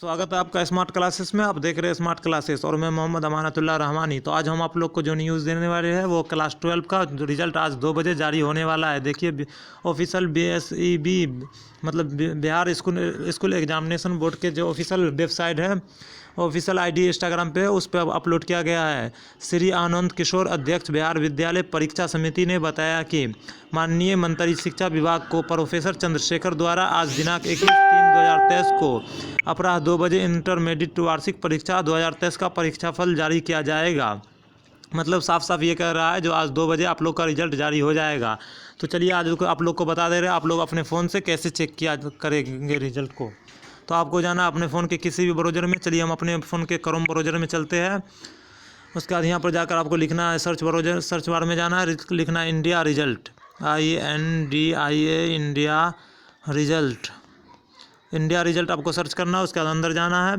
स्वागत है आपका स्मार्ट क्लासेस में। आप देख रहे हैं स्मार्ट क्लासेस और मैं मोहम्मद अमानतुल्लाह रहमानी। तो आज हम आप लोग को जो न्यूज़ देने वाले हैं वो क्लास 12 का जो रिजल्ट आज 2 बजे जारी होने वाला है। देखिए ऑफिशियल BSEB मतलब बिहार स्कूल एग्जामिनेशन बोर्ड के जो ऑफिशियल वेबसाइट है, ऑफिशियल ID इंस्टाग्राम पे उस पर अपलोड किया गया है। श्री आनंद किशोर अध्यक्ष बिहार विद्यालय परीक्षा समिति ने बताया कि माननीय मंत्री शिक्षा विभाग को प्रोफेसर चंद्रशेखर द्वारा आज दिनांक 21/3/2023 को अपराह 2 बजे इंटरमीडिएट वार्षिक परीक्षा 2023 का परीक्षाफल जारी किया जाएगा। मतलब साफ साफ ये कह रहा है जो आज 2 बजे आप लोग का रिजल्ट जारी हो जाएगा। तो चलिए आज आप लोग को बता दे रहे हैं आप लोग अपने फ़ोन से कैसे चेक किया करेंगे रिजल्ट को। तो आपको जाना अपने फ़ोन के किसी भी ब्राउज़र में। चलिए हम अपने फ़ोन के क्रोम ब्राउज़र में चलते हैं। उसके बाद यहाँ पर जाकर आपको लिखना है सर्च बार में जाना है, लिखना है India result, INDIA India result. India result आपको सर्च करना है। उसके बाद अंदर जाना है,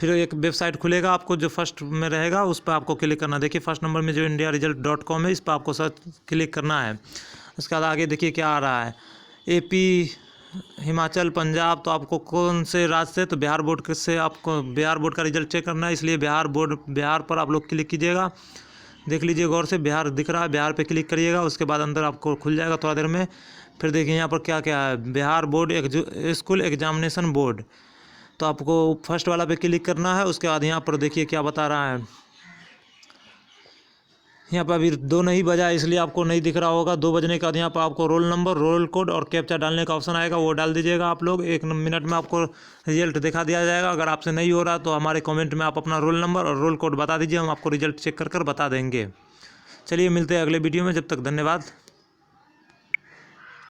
फिर एक वेबसाइट खुलेगा आपको जो फर्स्ट में रहेगा उस पर आपको क्लिक करना है। देखिए फर्स्ट नंबर में जो indiaresult.com है इस पर आपको सर्च क्लिक करना है। उसके बाद आगे देखिए क्या आ रहा है, AP, हिमाचल, पंजाब। तो आपको कौन से राज्य से, तो बिहार बोर्ड से आपको बिहार बोर्ड का रिजल्ट चेक करना है, इसलिए बिहार पर आप लोग क्लिक कीजिएगा। देख लीजिए गौर से बिहार दिख रहा है, बिहार पे क्लिक करिएगा। उसके बाद अंदर आपको खुल जाएगा थोड़ा देर में। फिर देखिए यहाँ पर क्या क्या है, Bihar board school examination board. तो आपको फर्स्ट वाला पे क्लिक करना है। उसके बाद यहाँ पर देखिए क्या बता रहा है, यहाँ पर अभी 2 नहीं बजा इसलिए आपको नहीं दिख रहा होगा। 2 बजने के बाद यहाँ पर आपको रोल नंबर, रोल कोड और कैप्चा डालने का ऑप्शन आएगा, वो डाल दीजिएगा आप लोग। 1 मिनट में आपको रिजल्ट दिखा दिया जाएगा। अगर आपसे नहीं हो रहा तो हमारे कमेंट में आप अपना रोल नंबर और रोल कोड बता दीजिए, हम आपको रिजल्ट चेक कर बता देंगे। चलिए मिलते हैं अगले वीडियो में, जब तक धन्यवाद।